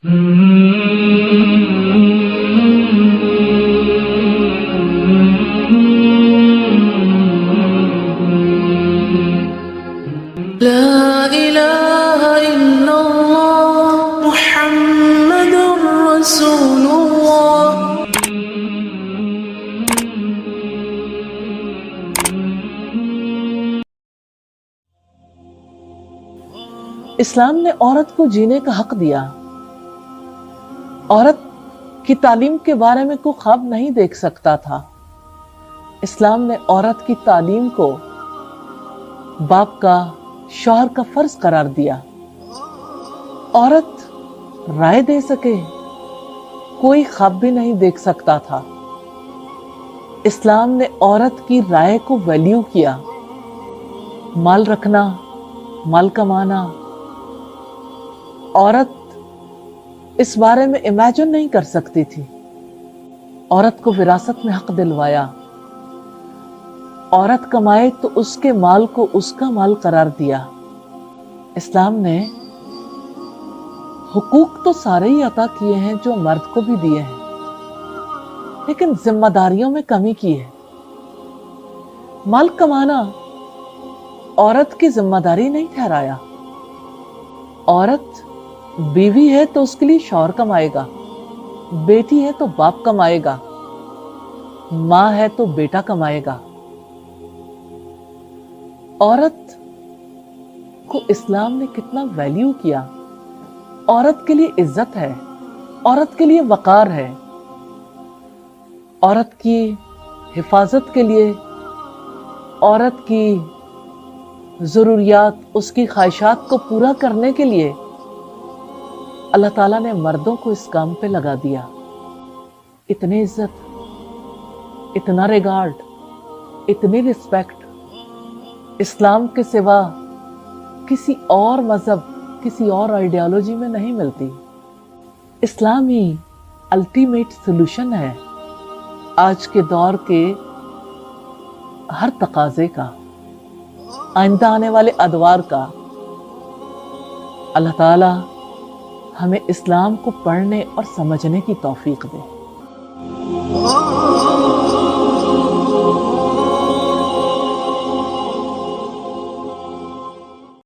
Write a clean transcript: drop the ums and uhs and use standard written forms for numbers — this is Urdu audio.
لا إله إلا الله محمد رسول الله. اسلام نے عورت کو جینے کا حق دیا. عورت کی تعلیم کے بارے میں کوئی خواب نہیں دیکھ سکتا تھا. اسلام نے عورت کی تعلیم کو باپ کا، شوہر کا فرض قرار دیا. عورت رائے دے سکے کوئی خواب بھی نہیں دیکھ سکتا تھا. اسلام نے عورت کی رائے کو ویلیو کیا. مال رکھنا، مال کمانا، عورت اس بارے میں امیجن نہیں کر سکتی تھی. عورت کو وراثت میں حق دلوایا. عورت کمائے تو اس کے مال کو اس کا مال قرار دیا. اسلام نے حقوق تو سارے ہی عطا کیے ہیں جو مرد کو بھی دیے ہیں، لیکن ذمہ داریوں میں کمی کی ہے. مال کمانا عورت کی ذمہ داری نہیں ٹھہرایا. عورت بیوی ہے تو اس کے لیے شوہر کمائے گا، بیٹی ہے تو باپ کمائے گا، ماں ہے تو بیٹا کمائے گا. عورت کو اسلام نے کتنا ویلیو کیا. عورت کے لیے عزت ہے، عورت کے لیے وقار ہے. عورت کی حفاظت کے لیے، عورت کی ضروریات، اس کی خواہشات کو پورا کرنے کے لیے اللہ تعالیٰ نے مردوں کو اس کام پہ لگا دیا. اتنی عزت، اتنا ریگارڈ، اتنی رسپیکٹ اسلام کے سوا کسی اور مذہب، کسی اور آئیڈیالوجی میں نہیں ملتی. اسلام ہی الٹیمیٹ سولوشن ہے آج کے دور کے ہر تقاضے کا، آئندہ آنے والے ادوار کا. اللہ تعالی ہمیں اسلام کو پڑھنے اور سمجھنے کی توفیق دے.